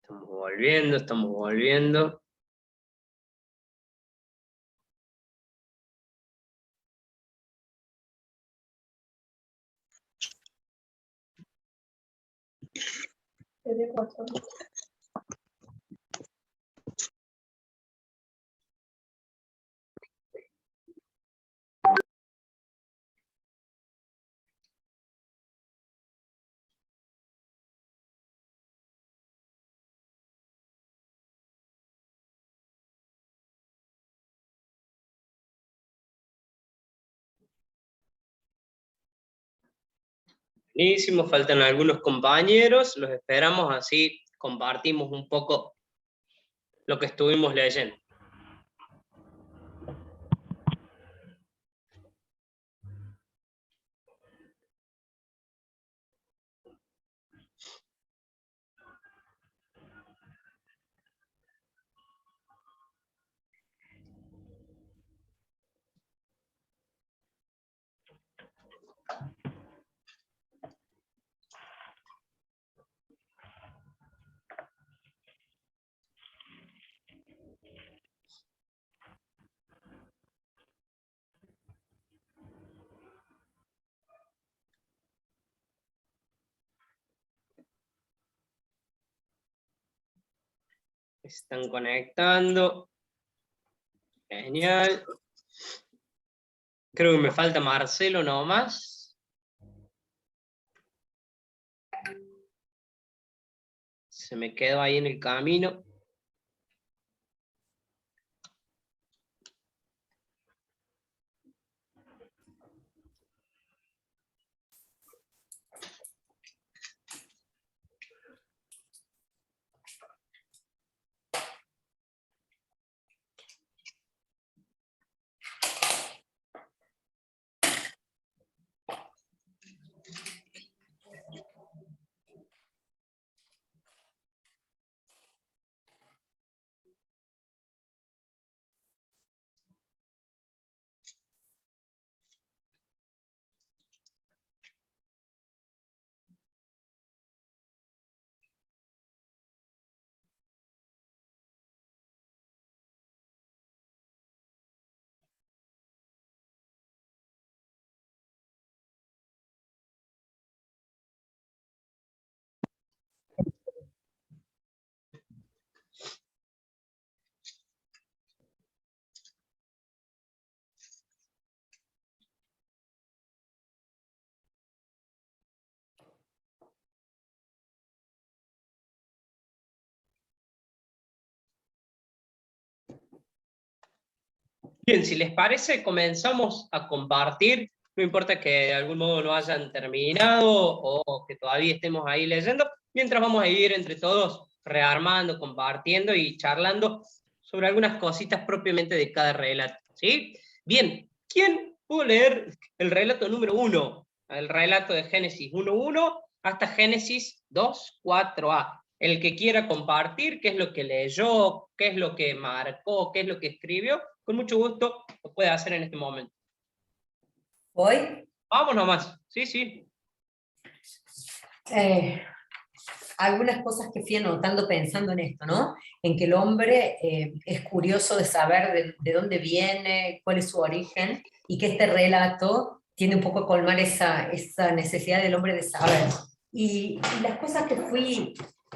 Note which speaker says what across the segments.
Speaker 1: Estamos volviendo. Buenísimo, faltan algunos compañeros, los esperamos, así compartimos un poco lo que estuvimos leyendo. Están conectando. Genial. Creo que me falta Marcelo nomás. Se me quedó ahí en el camino. Bien, si les parece, comenzamos a compartir. No importa que de algún modo lo hayan terminado o que todavía estemos ahí leyendo, mientras vamos a ir entre todos rearmando, compartiendo y charlando sobre algunas cositas propiamente de cada relato. ¿Sí? Bien, ¿quién pudo leer el relato número 1? El relato de Génesis 1.1 hasta Génesis 2.4a. El que quiera compartir qué es lo que leyó, qué es lo que marcó, qué es lo que escribió, con mucho gusto lo puede hacer en este momento.
Speaker 2: ¿Voy?
Speaker 1: Vamos nomás, sí, sí.
Speaker 2: Algunas cosas que fui anotando pensando en esto, ¿no? En que el hombre es curioso de saber de dónde viene, cuál es su origen, y que este relato tiene un poco a colmar esa necesidad del hombre de saber. Y las cosas que fui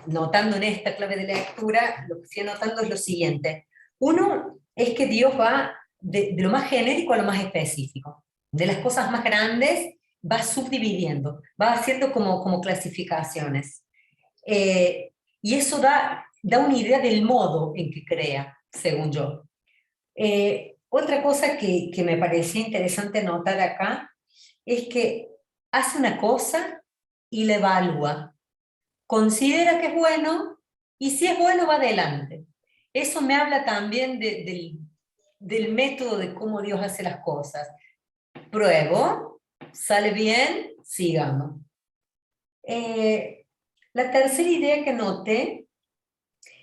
Speaker 2: notando en esta clave de lectura, lo que fui anotando es lo siguiente. Uno es que Dios va de lo más genérico a lo más específico. De las cosas más grandes va subdividiendo, va haciendo como clasificaciones. Y eso da una idea del modo en que crea, según yo. Otra cosa que me parecía interesante notar acá es que hace una cosa y la evalúa. Considera que es bueno y si es bueno va adelante. Eso me habla también del método de cómo Dios hace las cosas. Pruebo, sale bien, sigamos. La tercera idea que noté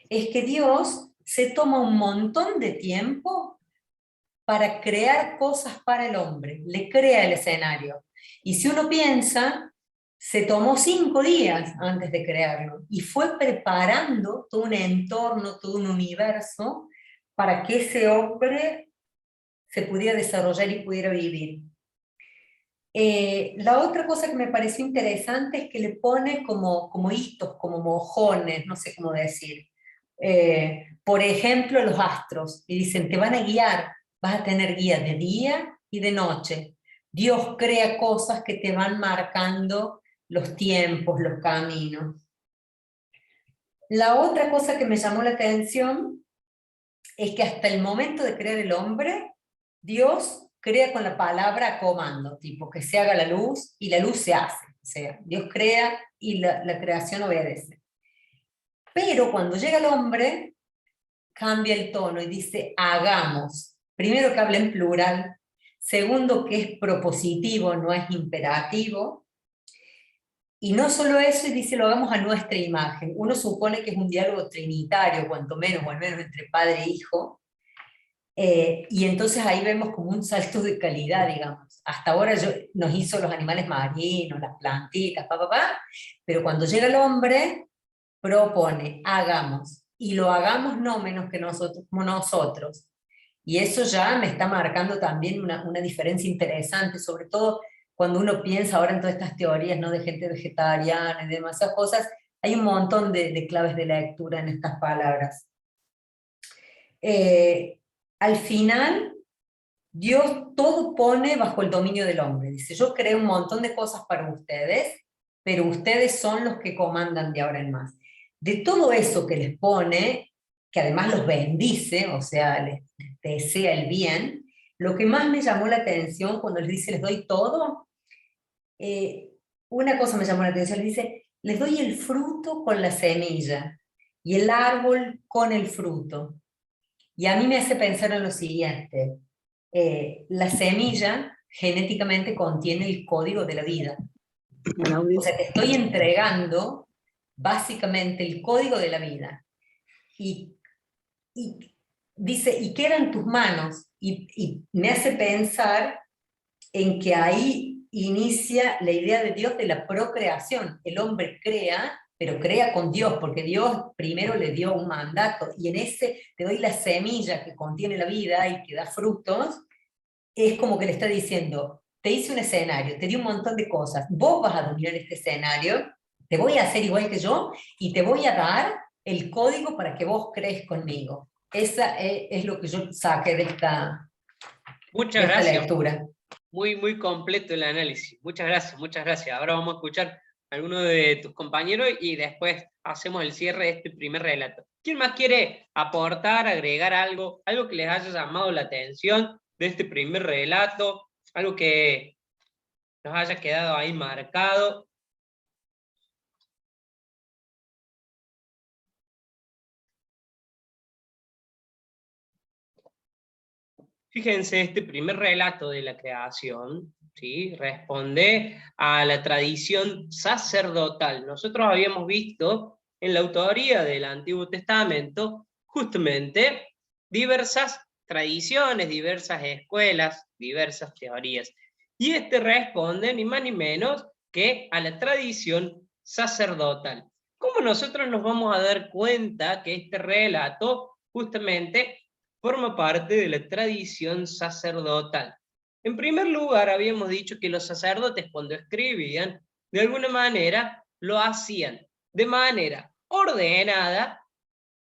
Speaker 2: es que Dios se toma un montón de tiempo para crear cosas para el hombre, le crea el escenario. Y si uno piensa, se tomó 5 días antes de crearlo y fue preparando todo un entorno, todo un universo para que ese hombre se pudiera desarrollar y pudiera vivir. La otra cosa que me pareció interesante es que le pone como hitos, como mojones, no sé cómo decir. Por ejemplo, los astros, y dicen, te van a guiar, vas a tener guía de día y de noche. Dios crea cosas que te van marcando los tiempos, los caminos. La otra cosa que me llamó la atención es que hasta el momento de crear el hombre, Dios crea con la palabra comando, tipo que se haga la luz y la luz se hace. O sea, Dios crea y la creación obedece. Pero cuando llega el hombre, cambia el tono y dice hagamos. Primero que habla en plural, segundo que es propositivo, no es imperativo. Y no solo eso, y dice lo hagamos a nuestra imagen. Uno supone que es un diálogo trinitario, cuanto menos, o al menos entre padre e hijo. Y entonces ahí vemos como un salto de calidad, digamos. Hasta ahora nos hizo los animales marinos, las plantitas, pero cuando llega el hombre, propone, hagamos, y lo hagamos no menos que nosotros, como nosotros. Y eso ya me está marcando también una diferencia interesante, sobre todo cuando uno piensa ahora en todas estas teorías, ¿no?, de gente vegetariana y demás cosas, hay un montón de claves de lectura en estas palabras. Al final, Dios todo pone bajo el dominio del hombre. Dice, yo creé un montón de cosas para ustedes, pero ustedes son los que comandan de ahora en más. De todo eso que les pone, que además los bendice, o sea, les desea el bien, lo que más me llamó la atención cuando les dice, les doy todo, una cosa me llamó la atención, les dice, les doy el fruto con la semilla, y el árbol con el fruto. Y a mí me hace pensar en lo siguiente, la semilla genéticamente contiene el código de la vida. O sea, te estoy entregando básicamente el código de la vida. Y dice, y queda en tus manos. Y me hace pensar en que ahí inicia la idea de Dios de la procreación. El hombre crea, pero crea con Dios, porque Dios primero le dio un mandato, y en ese te doy la semilla que contiene la vida y que da frutos. Es como que le está diciendo, te hice un escenario, te di un montón de cosas, vos vas a dominar este escenario, te voy a hacer igual que yo, y te voy a dar el código para que vos crees conmigo. Esa es lo que yo saqué de esta
Speaker 1: Muchas gracias.
Speaker 2: lectura.
Speaker 1: Muy, muy completo el análisis. Muchas gracias, muchas gracias. Ahora vamos a escuchar a alguno de tus compañeros y después hacemos el cierre de este primer relato. ¿Quién más quiere aportar, agregar algo que les haya llamado la atención de este primer relato? Algo que nos haya quedado ahí marcado. Fíjense, este primer relato de la creación, ¿sí?, responde a la tradición sacerdotal. Nosotros habíamos visto en la autoría del Antiguo Testamento justamente diversas tradiciones, diversas escuelas, diversas teorías. Y este responde ni más ni menos que a la tradición sacerdotal. ¿Cómo nosotros nos vamos a dar cuenta que este relato justamente forma parte de la tradición sacerdotal? En primer lugar, habíamos dicho que los sacerdotes, cuando escribían, de alguna manera lo hacían de manera ordenada,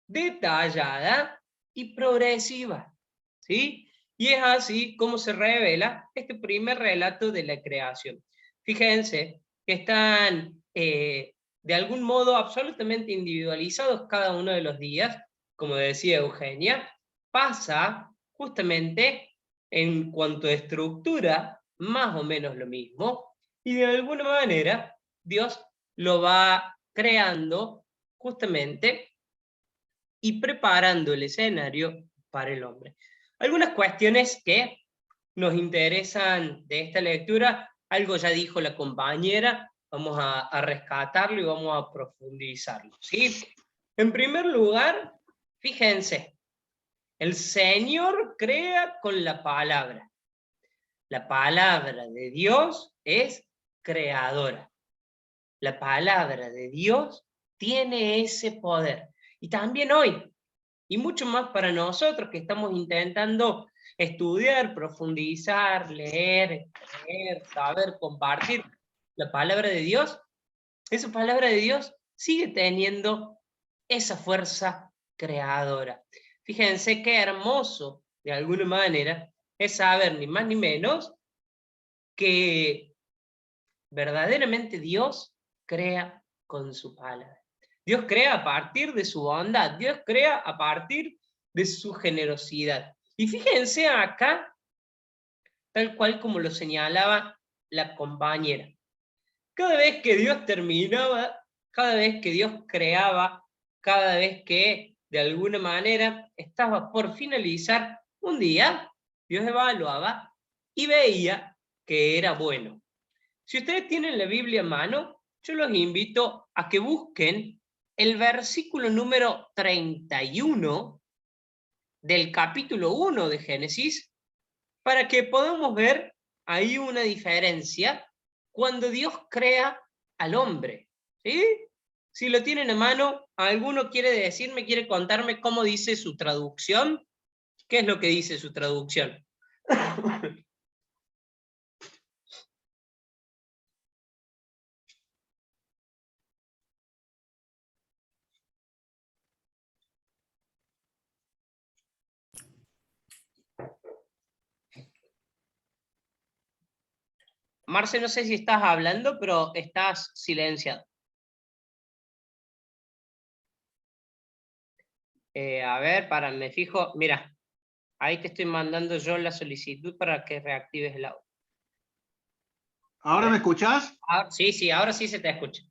Speaker 1: detallada y progresiva, ¿sí? Y es así como se revela este primer relato de la creación. Fíjense que están de algún modo absolutamente individualizados cada uno de los días, como decía Eugenia. Pasa justamente en cuanto a estructura, más o menos lo mismo, y de alguna manera Dios lo va creando justamente y preparando el escenario para el hombre. Algunas cuestiones que nos interesan de esta lectura, algo ya dijo la compañera, vamos a rescatarlo y vamos a profundizarlo, ¿sí? En primer lugar, fíjense, el Señor crea con la palabra. La palabra de Dios es creadora. La palabra de Dios tiene ese poder. Y también hoy, y mucho más para nosotros que estamos intentando estudiar, profundizar, leer, saber, compartir la palabra de Dios, esa palabra de Dios sigue teniendo esa fuerza creadora. Fíjense qué hermoso, de alguna manera, es saber ni más ni menos que verdaderamente Dios crea con su palabra. Dios crea a partir de su bondad, Dios crea a partir de su generosidad. Y fíjense acá, tal cual como lo señalaba la compañera. Cada vez que Dios terminaba, cada vez que Dios creaba, cada vez que de alguna manera estaba por finalizar un día, Dios evaluaba y veía que era bueno. Si ustedes tienen la Biblia en mano, yo los invito a que busquen el versículo número 31 del capítulo 1 de Génesis, para que podamos ver ahí una diferencia cuando Dios crea al hombre. ¿Sí? Si lo tienen a mano, ¿alguno quiere decirme, quiere contarme cómo dice su traducción? ¿Qué es lo que dice su traducción? Marce, no sé si estás hablando, pero estás silenciado. A ver, me fijo, mira, ahí te estoy mandando yo la solicitud para que reactives el audio.
Speaker 3: ¿Ahora me escuchás?
Speaker 1: Sí, ahora sí se te escucha.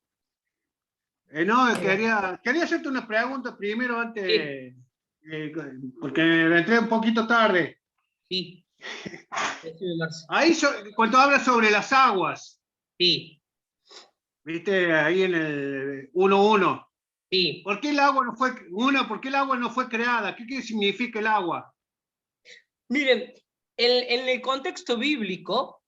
Speaker 3: No, quería hacerte una pregunta primero antes,
Speaker 1: Sí.
Speaker 3: Porque entré un poquito tarde.
Speaker 1: Sí.
Speaker 3: Ahí, cuando hablas sobre las aguas,
Speaker 1: Sí.
Speaker 3: viste, ahí en el 1.1.
Speaker 1: Sí.
Speaker 3: ¿Por qué el agua no fue creada? ¿Qué significa el agua?
Speaker 1: Miren, en el contexto bíblico,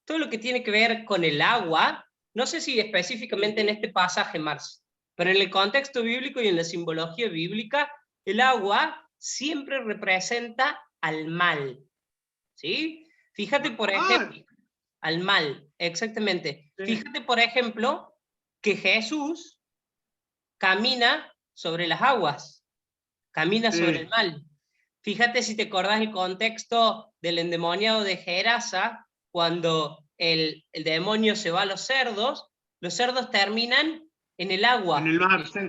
Speaker 1: todo lo que tiene que ver con el agua, no sé si específicamente en este pasaje, Marx, pero en el contexto bíblico y en la simbología bíblica, el agua siempre representa al mal, ¿sí? Fíjate, por ejemplo, al mal, exactamente.
Speaker 3: Sí.
Speaker 1: Fíjate, por ejemplo, que Jesús camina sobre las aguas, camina sobre el mal. Fíjate si te acordás el contexto del endemoniado de Gerasa, cuando el demonio se va a los cerdos terminan en el agua.
Speaker 3: En el mar, sí.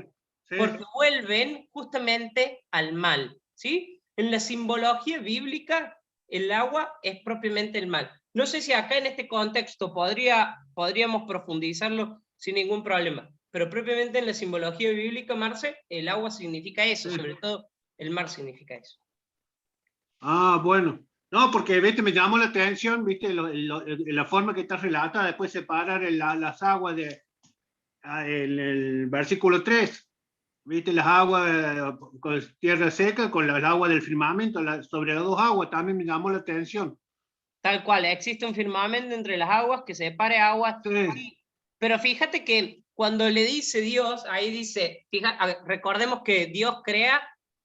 Speaker 3: Sí.
Speaker 1: Porque vuelven justamente al mal, ¿sí? En la simbología bíblica, el agua es propiamente el mal. No sé si acá en este contexto podríamos profundizarlo sin ningún problema, pero propiamente en la simbología bíblica, Marce, el agua significa eso, sobre todo el mar significa eso.
Speaker 3: Ah, bueno. No, porque viste, me llamó la atención, viste, la forma que está relatada, después separar las aguas en el versículo 3. Viste, las aguas con tierra seca, con las aguas del firmamento, sobre las dos aguas, también me llamó la atención.
Speaker 1: Tal cual, existe un firmamento entre las aguas que separe aguas.
Speaker 3: Sí.
Speaker 1: Pero fíjate que cuando le dice Dios, ahí dice, recordemos que Dios crea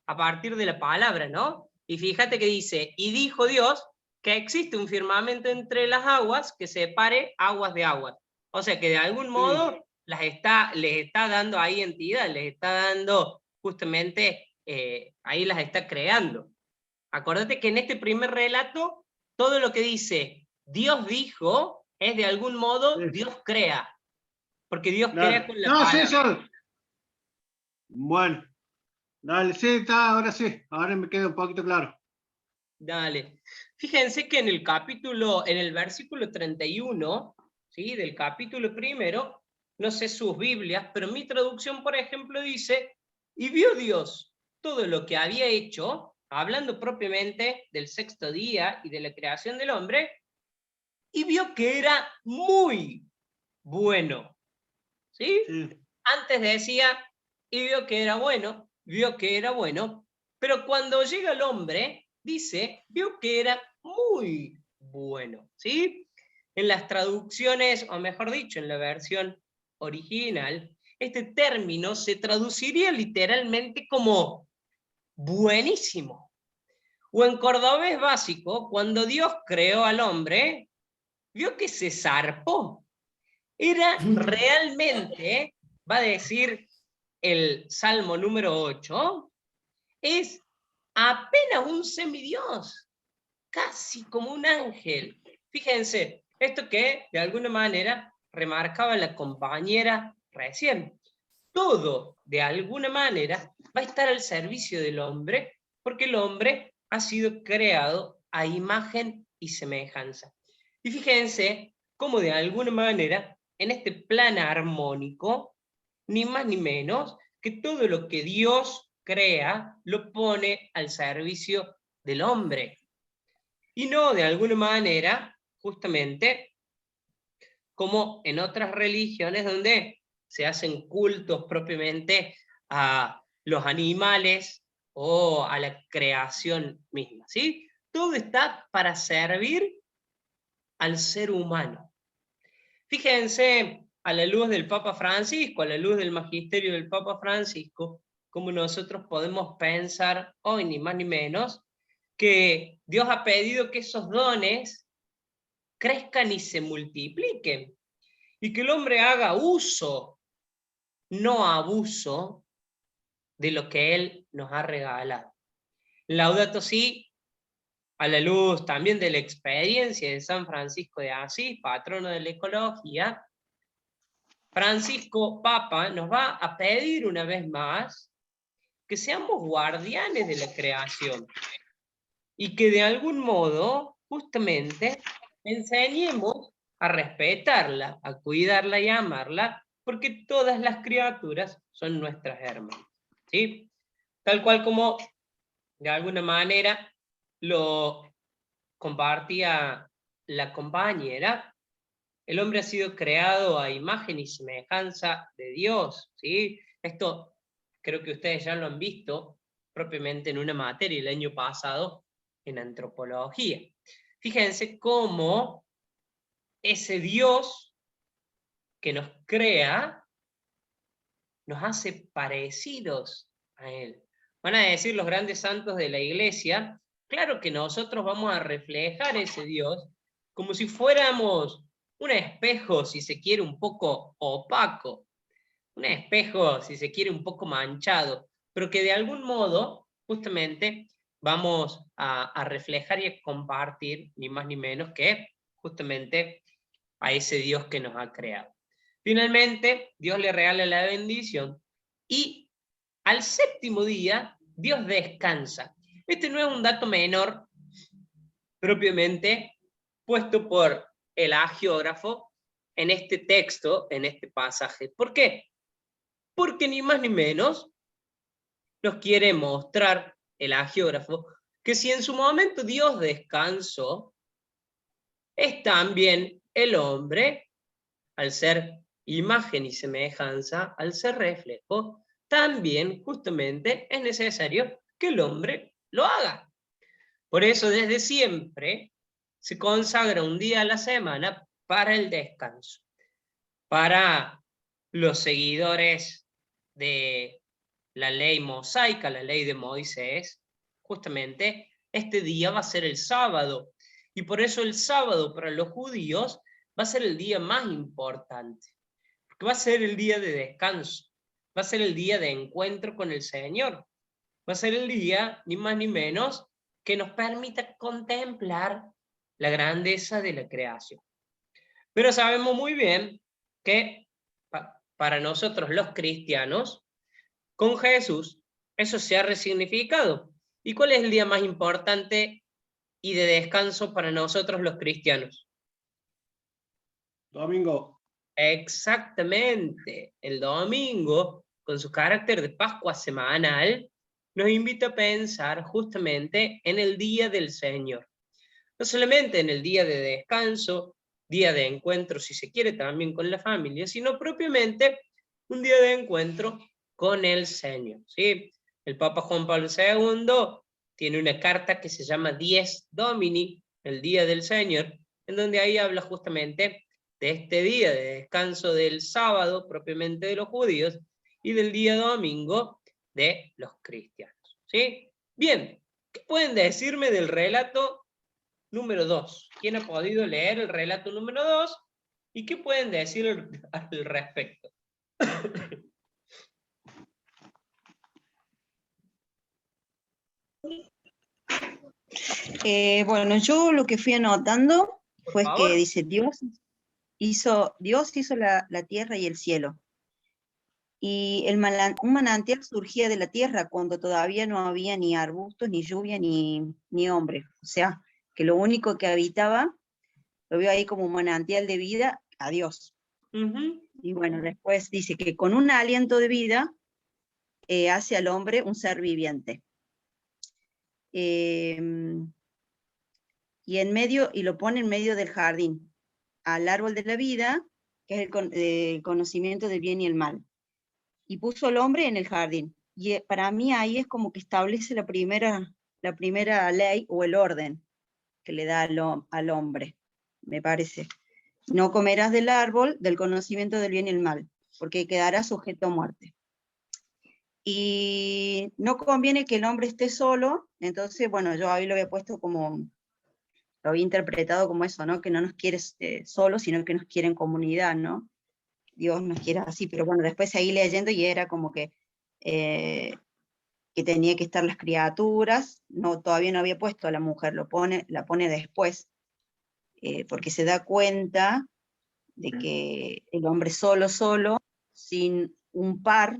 Speaker 1: a partir de la palabra, ¿no? Y fíjate que dice, y dijo Dios que existe un firmamento entre las aguas que separe aguas de aguas. O sea que de algún modo les está dando ahí entidad, les está dando justamente, ahí las está creando. Acordate que en este primer relato, todo lo que dice Dios dijo, es de algún modo Dios crea. Porque Dios crea con la palabra.
Speaker 3: Sí, eso. Bueno, dale, sí, está, ahora me queda un poquito claro.
Speaker 1: Dale. Fíjense que en el versículo 31, ¿sí? Del capítulo primero, no sé sus Biblias, pero mi traducción, por ejemplo, dice, y vio Dios todo lo que había hecho, hablando propiamente del sexto día y de la creación del hombre, y vio que era muy bueno. ¿Sí? Antes decía, y vio que era bueno, pero cuando llega el hombre, dice, vio que era muy bueno, ¿sí? en las traducciones, o mejor dicho, en la versión original, este término se traduciría literalmente como buenísimo. O en cordobés básico, cuando Dios creó al hombre, vio que se zarpó. Era realmente, va a decir el Salmo número 8, es apenas un semidios, casi como un ángel. Fíjense, esto que de alguna manera remarcaba la compañera recién. Todo, de alguna manera, va a estar al servicio del hombre, porque el hombre ha sido creado a imagen y semejanza. Y fíjense cómo de alguna manera, en este plan armónico, ni más ni menos, que todo lo que Dios crea, lo pone al servicio del hombre. Y no de alguna manera, justamente, como en otras religiones donde se hacen cultos propiamente a los animales o a la creación misma, ¿sí? Todo está para servir al ser humano. Fíjense, a la luz del Papa Francisco, a la luz del magisterio del Papa Francisco, cómo nosotros podemos pensar hoy, ni más ni menos, que Dios ha pedido que esos dones crezcan y se multipliquen, y que el hombre haga uso, no abuso, de lo que Él nos ha regalado. Laudato Si, a la luz también de la experiencia de San Francisco de Asís, patrono de la ecología, Francisco Papa nos va a pedir una vez más que seamos guardianes de la creación y que de algún modo, justamente, enseñemos a respetarla, a cuidarla y a amarla, porque todas las criaturas son nuestras hermanas, ¿sí? Tal cual como, de alguna manera, lo compartía la compañera, el hombre ha sido creado a imagen y semejanza de Dios, ¿sí? Esto creo que ustedes ya lo han visto propiamente en una materia el año pasado en antropología. Fíjense cómo ese Dios que nos crea nos hace parecidos a Él. Van a decir los grandes santos de la iglesia, claro que nosotros vamos a reflejar ese Dios como si fuéramos un espejo, si se quiere, un poco opaco, un espejo, si se quiere, un poco manchado, pero que de algún modo, justamente, vamos a reflejar y a compartir, ni más ni menos que, justamente, a ese Dios que nos ha creado. Finalmente, Dios le regala la bendición y al séptimo día, Dios descansa. Este no es un dato menor, propiamente, puesto por el hagiógrafo en este texto, en este pasaje. ¿Por qué? Porque ni más ni menos nos quiere mostrar el hagiógrafo que si en su momento Dios descansó, es también el hombre, al ser imagen y semejanza, al ser reflejo, también justamente es necesario que el hombre lo haga. Por eso desde siempre se consagra un día a la semana para el descanso. Para los seguidores de la ley mosaica, la ley de Moisés, justamente este día va a ser el sábado. Y por eso el sábado para los judíos va a ser el día más importante. Porque va a ser el día de descanso. Va a ser el día de encuentro con el Señor. Va a ser el día, ni más ni menos, que nos permita contemplar la grandeza de la creación. Pero sabemos muy bien que para nosotros los cristianos, con Jesús, eso se ha resignificado. ¿Y cuál es el día más importante y de descanso para nosotros los cristianos?
Speaker 3: Domingo.
Speaker 1: Exactamente. El domingo, con su carácter de Pascua semanal, nos invita a pensar justamente en el día del Señor. No solamente en el día de descanso, día de encuentro, si se quiere, también con la familia, sino propiamente un día de encuentro con el Señor, ¿sí? El Papa Juan Pablo II tiene una carta que se llama Dies Domini, el Día del Señor, en donde ahí habla justamente de este día de descanso del sábado, propiamente de los judíos, y del día domingo de los cristianos. ¿Sí? Bien, ¿qué pueden decirme del relato número 2? ¿Quién ha podido leer el relato número 2? ¿Y qué pueden decir al respecto?
Speaker 4: Bueno, yo lo que fui anotando
Speaker 1: Por
Speaker 4: fue
Speaker 1: favor.
Speaker 4: que dice, Dios hizo la tierra y el cielo. Y un manantial surgía de la tierra cuando todavía no había ni arbustos, ni lluvia, ni hombre. O sea, que lo único que habitaba, lo veo ahí como un manantial de vida, a Dios. Y bueno, después dice que con un aliento de vida hace al hombre un ser viviente. Y lo pone en medio del jardín, al árbol de la vida, que es el conocimiento del bien y el mal. Y puso al hombre en el jardín. Y para mí ahí es como que establece la primera ley o el orden que le da al hombre, me parece. No comerás del árbol del conocimiento del bien y el mal, porque quedarás sujeto a muerte. Y no conviene que el hombre esté solo, entonces, bueno, yo ahí lo había puesto como, lo había interpretado como eso, ¿no? Que no nos quiere solo, sino que nos quiere en comunidad, ¿no? Dios nos quiere así, pero bueno, después seguí leyendo y era como que tenía que estar las criaturas, no, todavía no había puesto a la mujer, la pone después, porque se da cuenta de que el hombre solo, sin un par,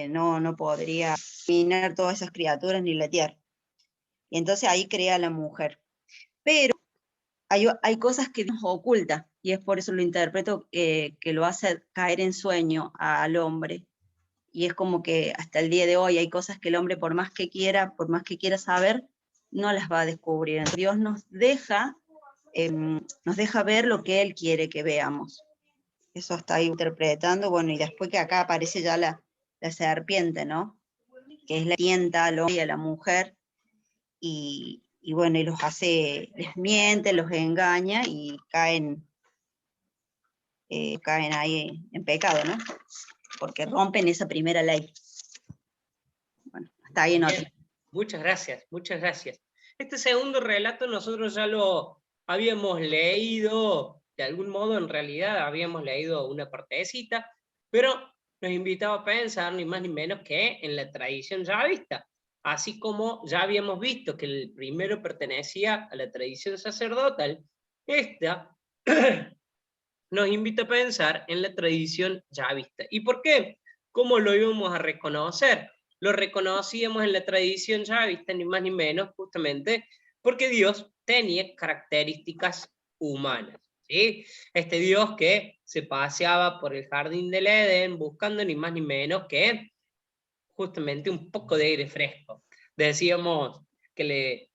Speaker 4: no podría dominar todas esas criaturas ni la tierra. Y entonces ahí crea a la mujer. Pero hay cosas que nos oculta, y es por eso lo interpreto que lo hace caer en sueño al hombre. Y es como que hasta el día de hoy hay cosas que el hombre, por más que quiera saber, no las va a descubrir. Dios nos deja ver lo que Él quiere que veamos. Eso está ahí interpretando, bueno, y después que acá aparece ya la serpiente, ¿no? Que es la que tienta al hombre y a la mujer, y bueno, y les miente, los engaña, y caen ahí en pecado, ¿no? Porque rompen esa primera ley. Bueno, hasta ahí en otro.
Speaker 1: Muchas gracias, muchas gracias. Este segundo relato nosotros ya lo habíamos leído, de algún modo en realidad habíamos leído una partecita, pero nos invitaba a pensar ni más ni menos que en la tradición yavista. Así como ya habíamos visto que el primero pertenecía a la tradición sacerdotal, esta nos invita a pensar en la tradición yavista. ¿Y por qué? ¿Cómo lo íbamos a reconocer? Lo reconocíamos en la tradición yavista, ni más ni menos, justamente porque Dios tenía características humanas. ¿Sí? Este Dios que se paseaba por el jardín del Edén buscando ni más ni menos que justamente un poco de aire fresco. Decíamos que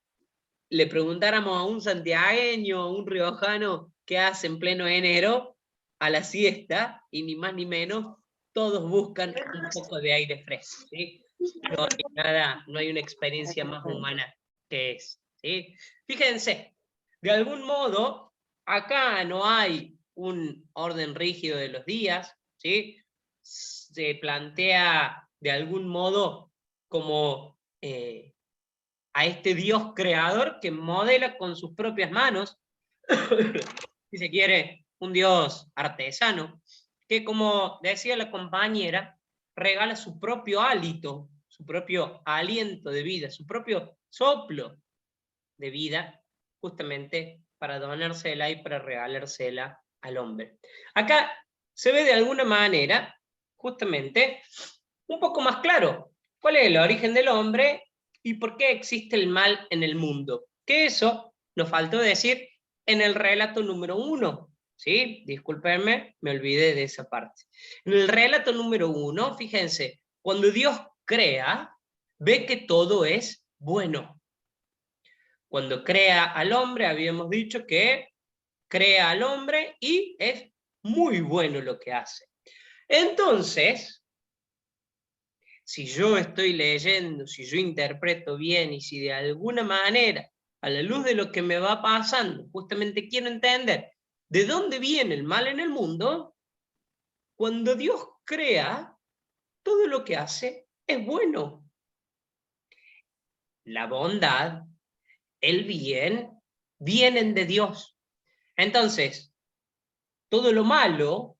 Speaker 1: le preguntáramos a un santiagueño, a un riojano, qué hace en pleno enero, a la siesta, y ni más ni menos, todos buscan un poco de aire fresco. ¿Sí? No hay nada, no hay una experiencia más humana que es. ¿Sí? Fíjense, de algún modo, acá no hay un orden rígido de los días, ¿sí? Se plantea de algún modo como a este Dios creador que modela con sus propias manos, si se quiere, un Dios artesano, que como decía la compañera, regala su propio hálito, su propio aliento de vida, su propio soplo de vida, justamente para donársela y para regalársela al hombre. Acá se ve de alguna manera, justamente, un poco más claro cuál es el origen del hombre y por qué existe el mal en el mundo. Que eso nos faltó decir en el relato número 1. ¿Sí? Discúlpenme, me olvidé de esa parte. En el relato número 1, fíjense, cuando Dios crea, ve que todo es bueno. Cuando crea al hombre, habíamos dicho que crea al hombre y es muy bueno lo que hace. Entonces, si yo estoy leyendo, si yo interpreto bien y si de alguna manera a la luz de lo que me va pasando, justamente quiero entender de dónde viene el mal en el mundo. Cuando Dios crea, todo lo que hace es bueno. La bondad, el bien, vienen de Dios. Entonces, todo lo malo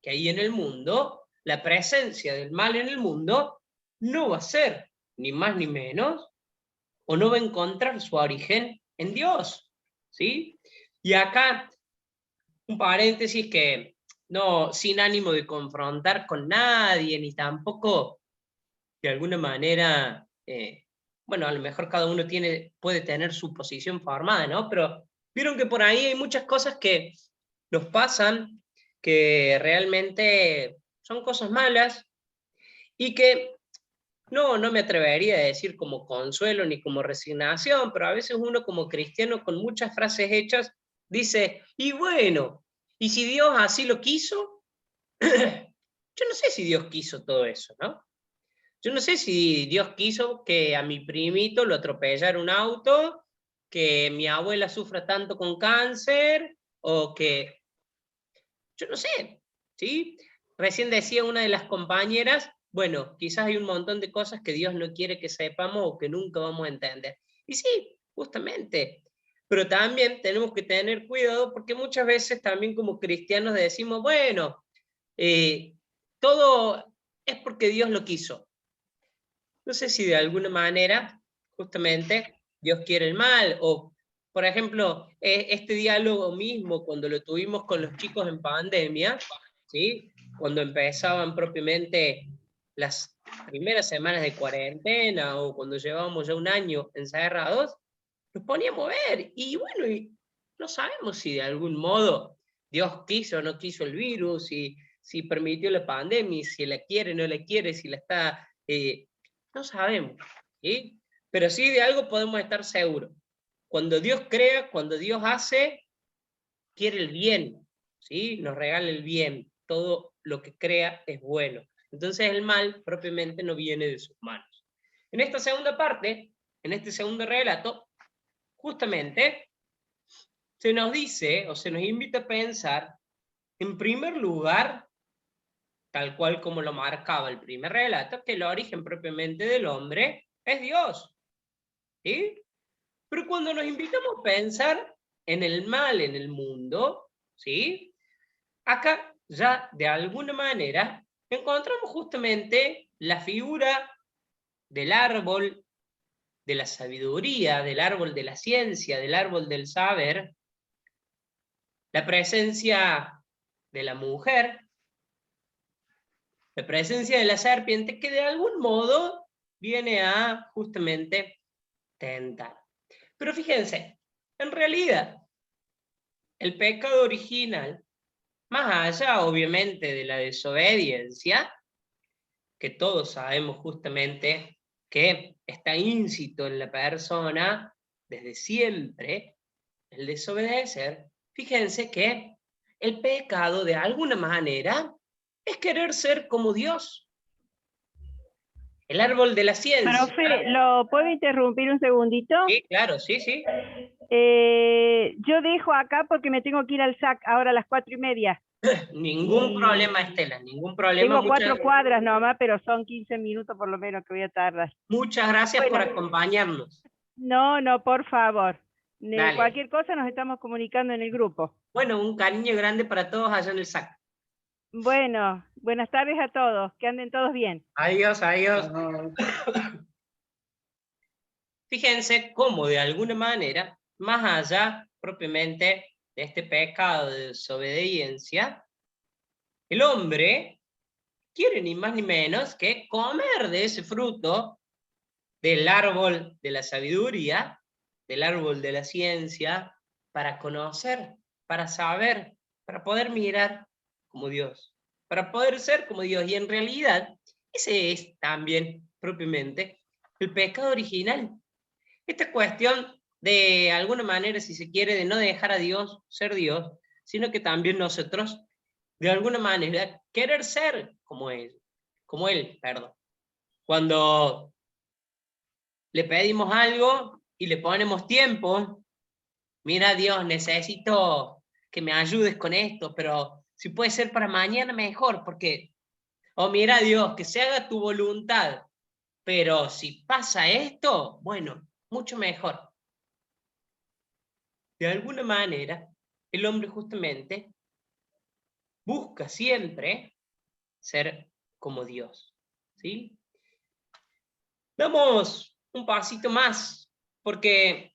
Speaker 1: que hay en el mundo, la presencia del mal en el mundo, no va a ser ni más ni menos, o no va a encontrar su origen en Dios, ¿sí? Y acá, un paréntesis que no, sin ánimo de confrontar con nadie, ni tampoco de alguna manera, bueno, a lo mejor cada uno puede tener su posición formada, ¿no? Pero vieron que por ahí hay muchas cosas que nos pasan, que realmente son cosas malas, y que no me atrevería a decir como consuelo ni como resignación, pero a veces uno como cristiano con muchas frases hechas dice, y bueno, ¿y si Dios así lo quiso? Yo no sé si Dios quiso todo eso, ¿no? Yo no sé si Dios quiso que a mi primito lo atropellara un auto, que mi abuela sufra tanto con cáncer, o que... Yo no sé, ¿sí? Recién decía una de las compañeras, bueno, quizás hay un montón de cosas que Dios no quiere que sepamos o que nunca vamos a entender. Y sí, justamente. Pero también tenemos que tener cuidado porque muchas veces también como cristianos decimos, bueno, todo es porque Dios lo quiso. No sé si de alguna manera, justamente, Dios quiere el mal, o, por ejemplo, este diálogo mismo, cuando lo tuvimos con los chicos en pandemia, ¿sí? Cuando empezaban propiamente las primeras semanas de cuarentena, o cuando llevábamos ya un año encerrados, nos poníamos a ver, y bueno, y no sabemos si de algún modo Dios quiso o no quiso el virus, si permitió la pandemia, si la quiere o no la quiere, si la está... no sabemos, ¿sí? Pero sí de algo podemos estar seguros. Cuando Dios crea, cuando Dios hace, quiere el bien, ¿sí? Nos regala el bien. Todo lo que crea es bueno. Entonces el mal propiamente no viene de sus manos. En esta segunda parte, en este segundo relato, justamente se nos dice o se nos invita a pensar, en primer lugar, tal cual como lo marcaba el primer relato, que el origen propiamente del hombre es Dios. ¿Sí? Pero cuando nos invitamos a pensar en el mal en el mundo, ¿sí? Acá ya de alguna manera encontramos justamente la figura del árbol de la sabiduría, del árbol de la ciencia, del árbol del saber, la presencia de la mujer, la presencia de la serpiente, que de algún modo viene a justamente tentar. Pero fíjense, en realidad, el pecado original, más allá obviamente de la desobediencia, que todos sabemos justamente que está íncito en la persona desde siempre, el desobedecer, fíjense que el pecado de alguna manera es querer ser como Dios. El árbol de la ciencia.
Speaker 5: Profe, ¿lo puedo interrumpir un segundito?
Speaker 1: Sí, claro, sí, sí.
Speaker 5: Yo dejo acá porque me tengo que ir al SAC ahora a las 4:30.
Speaker 1: Ningún problema, Estela, ningún problema.
Speaker 5: Tengo 4 cuadras nomás, pero son 15 minutos por lo menos que voy a tardar.
Speaker 1: Muchas gracias por acompañarnos.
Speaker 5: No, por favor.
Speaker 1: Dale.
Speaker 5: Cualquier cosa nos estamos comunicando en el grupo.
Speaker 1: Bueno, un cariño grande para todos allá en el SAC.
Speaker 5: Bueno, buenas tardes a todos, que anden todos bien.
Speaker 1: Adiós, adiós. Fíjense cómo de alguna manera, más allá propiamente de este pecado de desobediencia, el hombre quiere ni más ni menos que comer de ese fruto del árbol de la sabiduría, del árbol de la ciencia, para conocer, para saber, para poder mirar como Dios, para poder ser como Dios. Y en realidad, ese es también propiamente el pecado original. Esta cuestión de alguna manera, si se quiere, de no dejar a Dios ser Dios, sino que también nosotros, de alguna manera, querer ser como Él, perdón. Cuando le pedimos algo y le ponemos tiempo, mira Dios, necesito que me ayudes con esto, pero si puede ser para mañana mejor, porque, oh mira Dios, que se haga tu voluntad, pero si pasa esto, bueno, mucho mejor. De alguna manera, el hombre justamente busca siempre ser como Dios, ¿sí? Damos un pasito más, porque...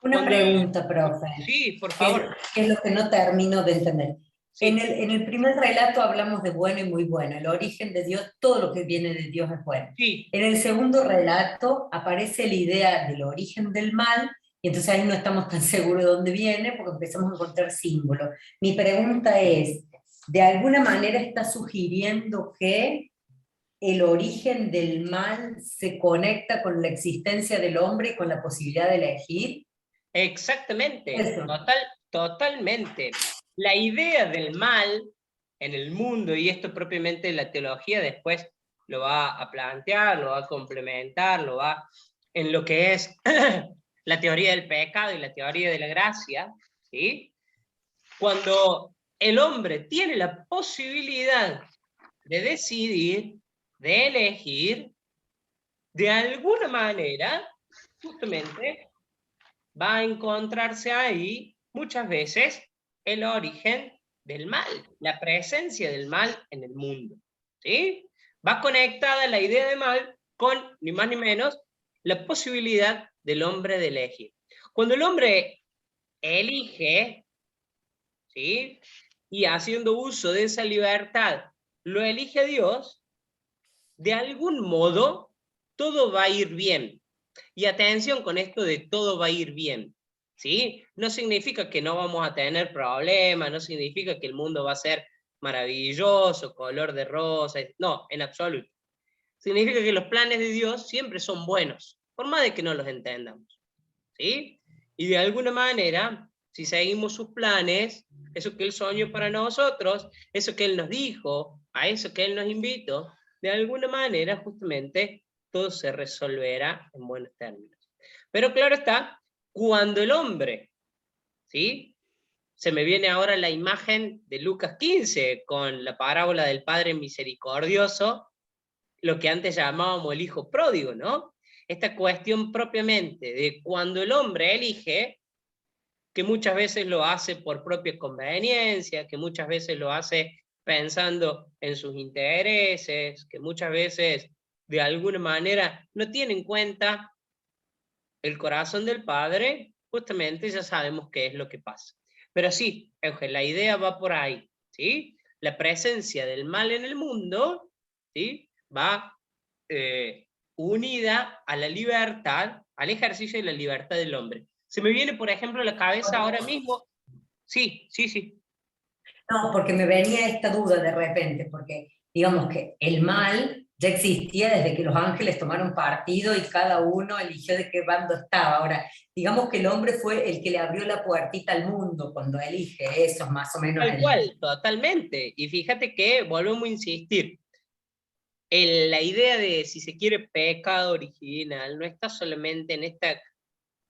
Speaker 2: Una pregunta, profe.
Speaker 1: Sí, por favor.
Speaker 2: ¿Qué es lo que no termino de entender?
Speaker 1: Sí.
Speaker 2: En el primer relato hablamos de bueno y muy bueno, el origen de Dios, todo lo que viene de Dios es bueno.
Speaker 1: Sí.
Speaker 2: En el segundo relato aparece la idea del origen del mal, y entonces ahí no estamos tan seguros de dónde viene, porque empezamos a encontrar símbolos. Mi pregunta es, ¿de alguna manera está sugiriendo que el origen del mal se conecta con la existencia del hombre y con la posibilidad de elegir?
Speaker 1: Exactamente,
Speaker 2: Eso.
Speaker 1: totalmente. La idea del mal en el mundo, y esto propiamente la teología después lo va a plantear, lo va a complementar, lo va en lo que es la teoría del pecado y la teoría de la gracia, ¿sí? Cuando el hombre tiene la posibilidad de decidir, de elegir, de alguna manera, justamente, va a encontrarse ahí muchas veces el origen del mal, la presencia del mal en el mundo, ¿sí? Va conectada la idea de mal con, ni más ni menos, la posibilidad del hombre de elegir. Cuando el hombre elige, ¿sí? Y haciendo uso de esa libertad, lo elige Dios, de algún modo, todo va a ir bien. Y atención con esto de todo va a ir bien, ¿sí? No significa que no vamos a tener problemas, no significa que el mundo va a ser maravilloso, color de rosa, no, en absoluto. Significa que los planes de Dios siempre son buenos, por más de que no los entendamos, ¿sí? Y de alguna manera, si seguimos sus planes, eso que Él soñó para nosotros, eso que Él nos dijo, a eso que Él nos invitó, de alguna manera justamente todo se resolverá en buenos términos. Pero claro está, cuando el hombre, ¿sí? Se me viene ahora la imagen de Lucas 15, con la parábola del Padre Misericordioso, lo que antes llamábamos el hijo pródigo, ¿no? Esta cuestión propiamente de cuando el hombre elige, que muchas veces lo hace por propia conveniencia, que muchas veces lo hace pensando en sus intereses, que muchas veces de alguna manera no tiene en cuenta el corazón del Padre, justamente ya sabemos qué es lo que pasa. Pero sí, Eugen, la idea va por ahí, ¿sí? La presencia del mal en el mundo, ¿sí? Va unida a la libertad, al ejercicio de la libertad del hombre. Se me viene, por ejemplo, a la cabeza ahora mismo, sí.
Speaker 2: No, porque me venía esta duda de repente, porque digamos que el mal ya existía desde que los ángeles tomaron partido y cada uno eligió de qué bando estaba. Ahora, digamos que el hombre fue el que le abrió la puertita al mundo cuando elige, eso es más o menos
Speaker 1: Tal cual, totalmente. Y fíjate que volvemos a insistir, la idea de, si se quiere, pecado original, no está solamente en esta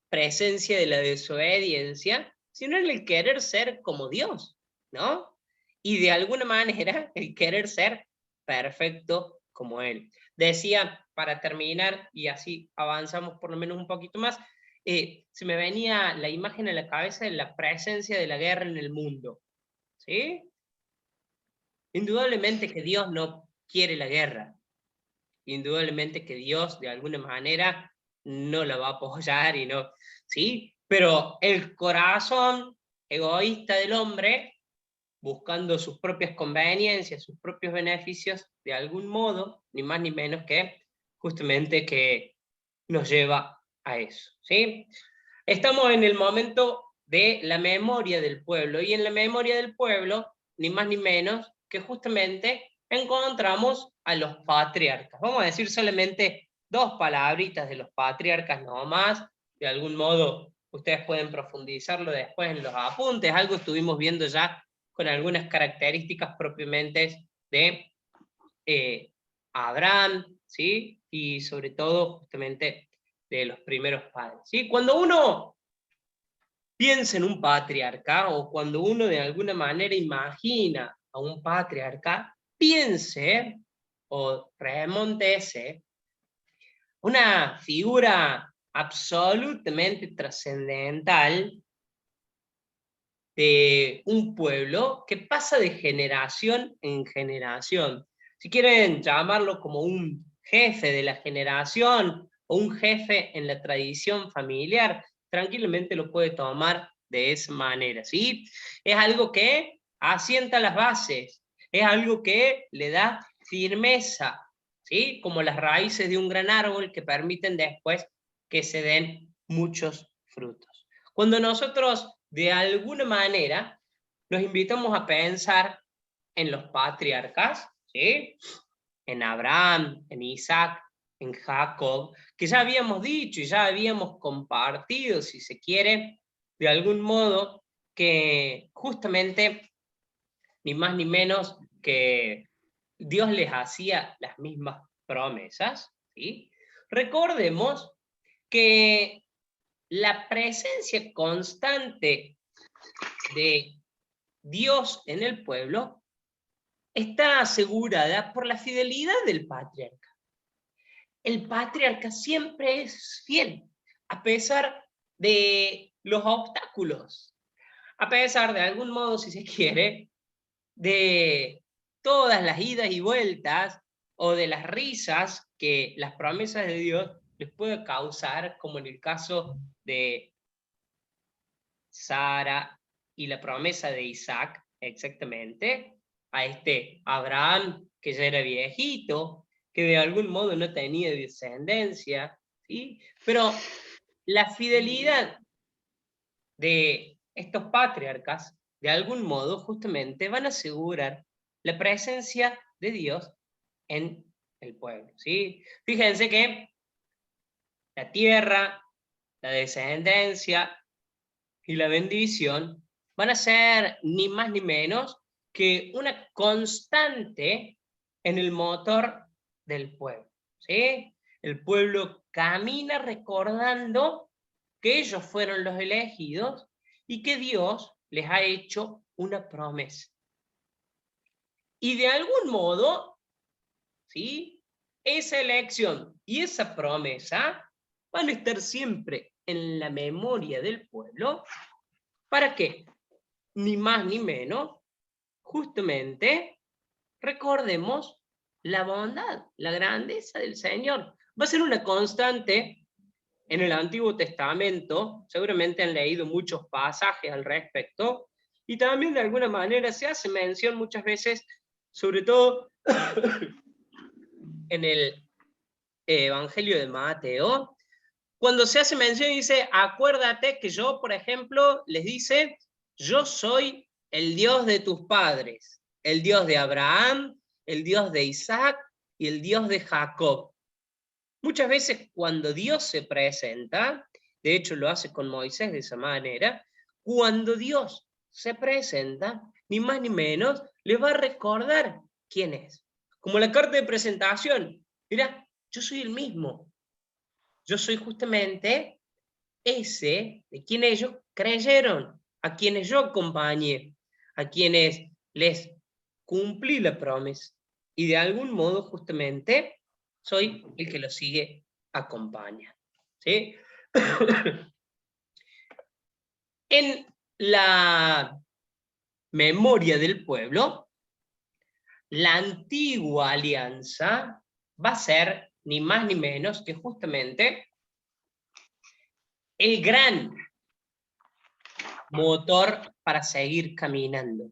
Speaker 1: presencia de la desobediencia, sino en el querer ser como Dios, ¿no? Y de alguna manera, el querer ser perfecto como Él. Decía, para terminar, y así avanzamos por lo menos un poquito más, se me venía la imagen a la cabeza de la presencia de la guerra en el mundo, ¿sí? Indudablemente que Dios no quiere la guerra, indudablemente que Dios de alguna manera no la va a apoyar y no, ¿sí? Pero el corazón egoísta del hombre, buscando sus propias conveniencias, sus propios beneficios, de algún modo, ni más ni menos que justamente que nos lleva a eso, ¿sí? Estamos en el momento de la memoria del pueblo, y en la memoria del pueblo, ni más ni menos que justamente encontramos a los patriarcas. Vamos a decir solamente dos palabritas de los patriarcas nomás, de algún modo ustedes pueden profundizarlo después en los apuntes, algo estuvimos viendo ya con algunas características propiamente de Abraham, ¿sí? Y sobre todo justamente de los primeros padres, ¿sí? Cuando uno piensa en un patriarca, o cuando uno de alguna manera imagina a un patriarca, piense o remontese una figura absolutamente trascendental de un pueblo que pasa de generación en generación. Si quieren llamarlo como un jefe de la generación o un jefe en la tradición familiar, tranquilamente lo puede tomar de esa manera, ¿sí? Es algo que asienta las bases, es algo que le da firmeza, ¿sí? Como las raíces de un gran árbol que permiten después que se den muchos frutos. Cuando nosotros de alguna manera nos invitamos a pensar en los patriarcas, ¿sí? En Abraham, en Isaac, en Jacob, que ya habíamos dicho y ya habíamos compartido, si se quiere, de algún modo, que justamente ni más ni menos que Dios les hacía las mismas promesas, ¿sí? Recordemos que la presencia constante de Dios en el pueblo está asegurada por la fidelidad del patriarca. El patriarca siempre es fiel, a pesar de los obstáculos, a pesar de algún modo, si se quiere, de todas las idas y vueltas o de las risas que las promesas de Dios les puede causar, como en el caso de Sara y la promesa de Isaac, exactamente, a este Abraham que ya era viejito, que de algún modo no tenía descendencia, ¿sí? Pero la fidelidad de estos patriarcas, de algún modo, justamente van a asegurar la presencia de Dios en el pueblo, ¿sí? Fíjense que la tierra, la descendencia y la bendición van a ser ni más ni menos que una constante en el motor del pueblo, ¿sí? El pueblo camina recordando que ellos fueron los elegidos y que Dios les ha hecho una promesa. Y de algún modo, ¿sí? Esa elección y esa promesa van a estar siempre en la memoria del pueblo. ¿Para qué? Ni más ni menos, justamente, recordemos la bondad, la grandeza del Señor. Va a ser una constante en el Antiguo Testamento, seguramente han leído muchos pasajes al respecto, y también de alguna manera se hace mención muchas veces, sobre todo en el Evangelio de Mateo, cuando se hace mención y dice, acuérdate que yo, por ejemplo, les dice, yo soy el Dios de tus padres, el Dios de Abraham, el Dios de Isaac y el Dios de Jacob. Muchas veces cuando Dios se presenta, de hecho lo hace con Moisés de esa manera, cuando Dios se presenta, ni más ni menos, le va a recordar quién es. Como la carta de presentación, mira, yo soy el mismo. Yo soy justamente ese de quien ellos creyeron, a quienes yo acompañé, a quienes les cumplí la promesa. Y de algún modo, justamente, soy el que lo sigue acompañando, ¿sí? En la memoria del pueblo, la antigua alianza va a ser ni más ni menos que justamente el gran motor para seguir caminando.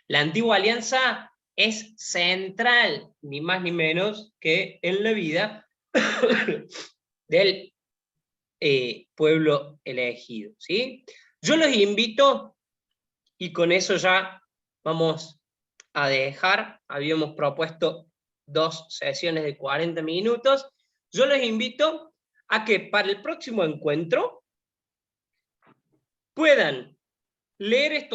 Speaker 1: La antigua alianza es central, ni más ni menos que en la vida del pueblo elegido, ¿sí? Yo los invito, y con eso ya vamos a dejar, habíamos propuesto 2 sesiones de 40 minutos, yo los invito a que para el próximo encuentro puedan leer estos